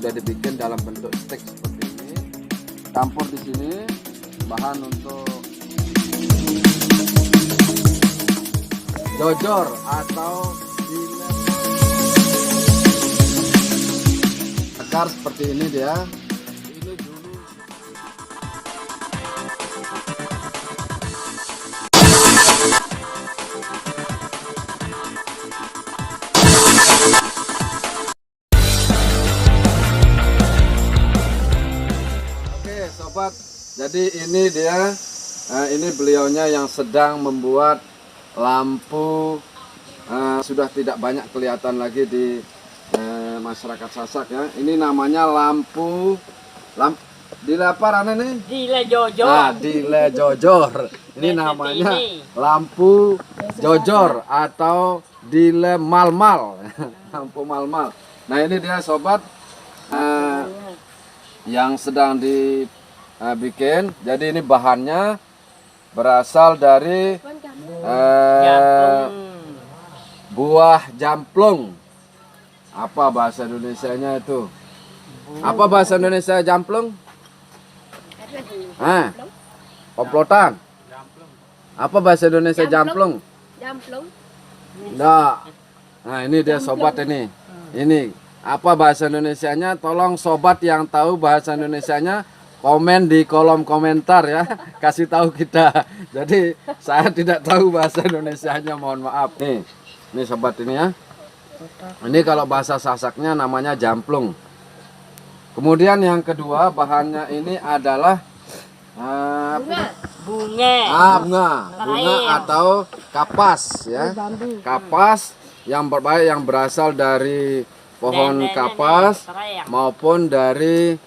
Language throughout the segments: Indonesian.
sudah dibikin dalam bentuk stik seperti ini. Campur di sini bahan untuk jojor atau akar seperti ini dia. Ini dulu sobat, jadi ini dia, ini beliaunya yang sedang membuat lampu. Sudah tidak banyak kelihatan lagi di masyarakat Sasak ya. Ini namanya lampu di laparan ini. Dile jojor. Nah, dile jojor. Ini namanya lampu jojor atau dile malmal. Lampu malmal. Nah ini dia sobat, yang sedang dibikin. Jadi ini bahannya berasal dari buah jamplung. Apa bahasa Indonesianya itu? Apa bahasa Indonesia jamplung? Komplotan. Apa bahasa Indonesia jamplung? Jamplung. Nah ini dia sobat ini. Ini apa bahasa Indonesianya? Tolong sobat yang tahu bahasa Indonesianya komen di kolom komentar ya. Kasih tahu kita. Jadi saya tidak tahu bahasa Indonesianya, mohon maaf. Nih, ini sobat ini ya. Ini kalau bahasa Sasaknya namanya jamplung. Kemudian yang kedua bahannya ini adalah bunga atau kapas ya. Kapas yang berbaik yang berasal dari pohon kapas maupun dari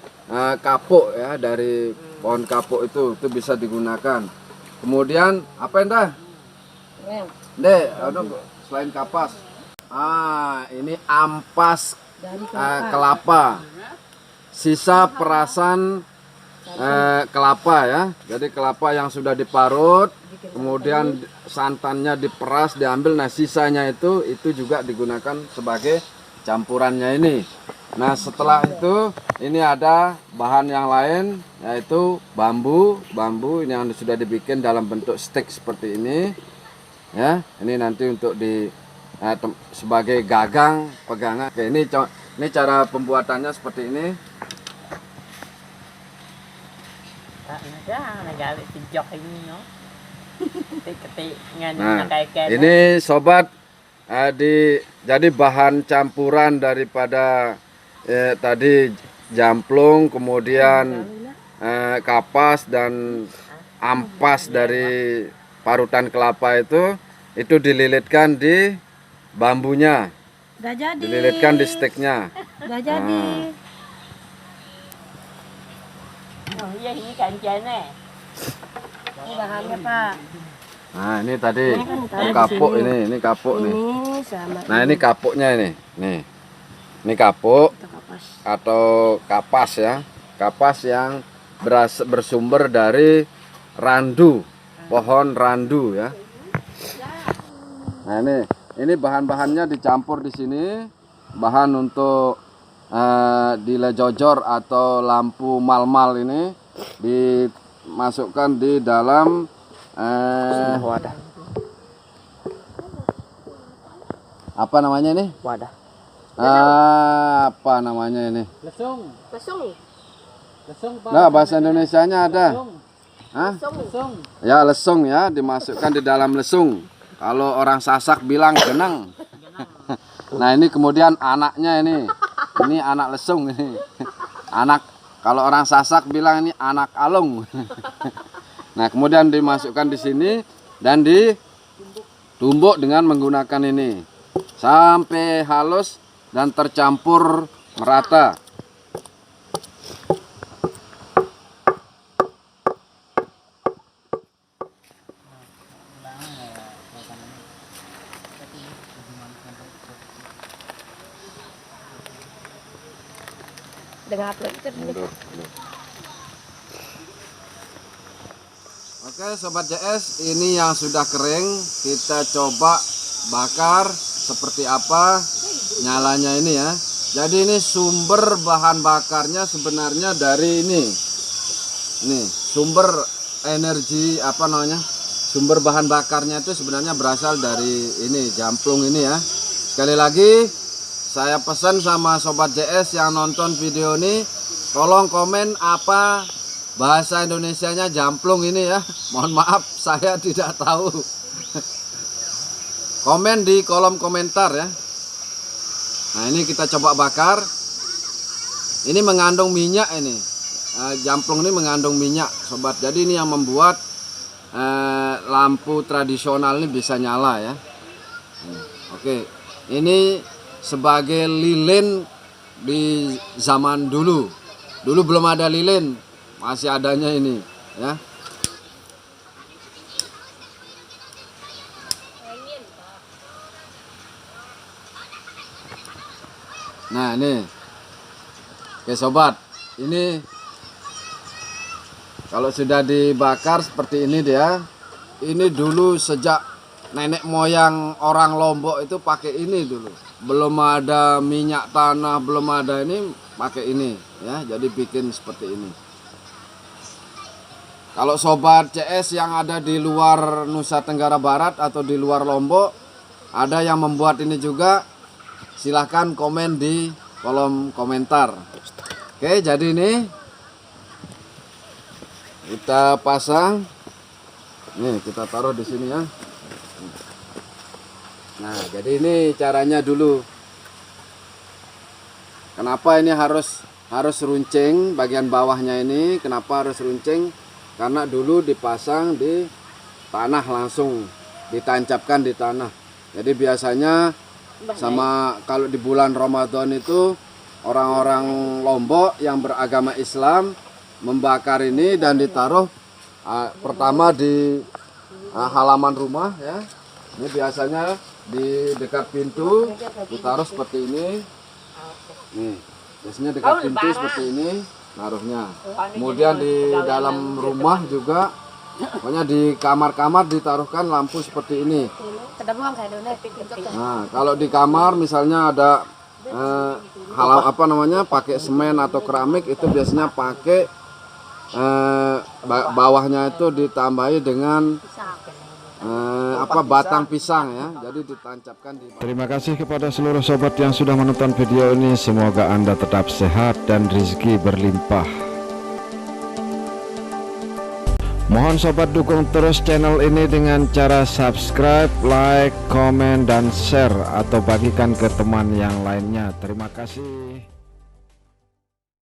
kapuk ya, dari pohon kapuk itu bisa digunakan. Kemudian apa endah? Selain kapas. Ini ampas kelapa. Sisa perasan kelapa ya. Jadi kelapa yang sudah diparut, kemudian santannya diperas, diambil. Nah, sisanya itu juga digunakan sebagai campurannya ini. Nah, setelah itu ini ada bahan yang lain, yaitu bambu ini yang sudah dibikin dalam bentuk stik seperti ini ya. Ini nanti untuk sebagai gagang pegangan. Oke, ini cara pembuatannya seperti ini. Nah, ini sobat, jadi bahan campuran daripada tadi jamplung, kemudian kapas dan ampas dari parutan kelapa itu dililitkan di bambunya, dililitkan di stiknya. Udah jadi. Oh iya, ini kancane. Ini bahannya Pak. Nah ini tadi kapuk ini kapuk nih. Nah ini kapuknya ini, ini kapuk atau kapas ya, kapas yang bersumber dari randu, pohon randu ya. Nah ini bahan-bahannya dicampur di sini, bahan untuk dile jojor atau lampu malmal ini dimasukkan di dalam wadah. Apa namanya ini? Wadah. Apa namanya ini? Lesung. Nah, bahasa Indonesianya ada. Lesung. Ya, lesung ya, dimasukkan di dalam lesung. Kalau orang Sasak bilang genang. Nah, ini kemudian anaknya ini. Ini anak lesung ini. Anak, kalau orang Sasak bilang ini anak alung. Nah, kemudian dimasukkan di sini dan ditumbuk dengan menggunakan ini sampai halus dan tercampur merata. Dengan upload itu. Oke Sobat JS, ini yang sudah kering, kita coba bakar seperti apa nyalanya ini ya. Jadi ini sumber bahan bakarnya sebenarnya dari ini. Nih, sumber energi apa namanya? Sumber bahan bakarnya itu sebenarnya berasal dari ini, jamplung ini ya. Sekali lagi saya pesan sama sobat JS yang nonton video ini, tolong komen apa bahasa Indonesianya jamplung ini ya. Mohon maaf saya tidak tahu. Komen di kolom komentar ya. Nah, ini kita coba bakar. Ini mengandung minyak ini. Jamplung ini mengandung minyak, sobat. Jadi ini yang membuat lampu tradisional ini bisa nyala ya. Oke, ini sebagai lilin di zaman dulu. Dulu belum ada lilin, masih adanya ini ya. Nah ini, oke sobat, ini kalau sudah dibakar seperti ini dia. Ini dulu sejak nenek moyang orang Lombok itu pakai ini dulu. Belum ada minyak tanah, belum ada ini, pakai ini ya. Jadi bikin seperti ini. Kalau sobat CS yang ada di luar Nusa Tenggara Barat atau di luar Lombok, ada yang membuat ini juga, silahkan komen di kolom komentar. Oke, jadi ini kita pasang. Nih, kita taruh di sini ya. Nah, jadi ini caranya dulu. Kenapa ini harus runcing bagian bawahnya ini? Kenapa harus runcing? Karena dulu dipasang di tanah langsung, ditancapkan di tanah. Jadi biasanya sama kalau di bulan Ramadan itu orang-orang Lombok yang beragama Islam membakar ini dan ditaruh pertama di halaman rumah ya. Ini biasanya di dekat pintu ditaruh seperti ini. Nih, biasanya dekat pintu seperti ini naruhnya. Kemudian di dalam rumah juga, pokoknya di kamar-kamar ditaruhkan lampu seperti ini. Nah, kalau di kamar misalnya ada apa namanya, pakai semen atau keramik, itu biasanya pakai bawahnya itu ditambahi dengan batang pisang ya. Jadi ditancapkan di. Terima kasih kepada seluruh sobat yang sudah menonton video ini. Semoga Anda tetap sehat dan rezeki berlimpah. Mohon sobat dukung terus channel ini dengan cara subscribe, like, komen, dan share atau bagikan ke teman yang lainnya. Terima kasih.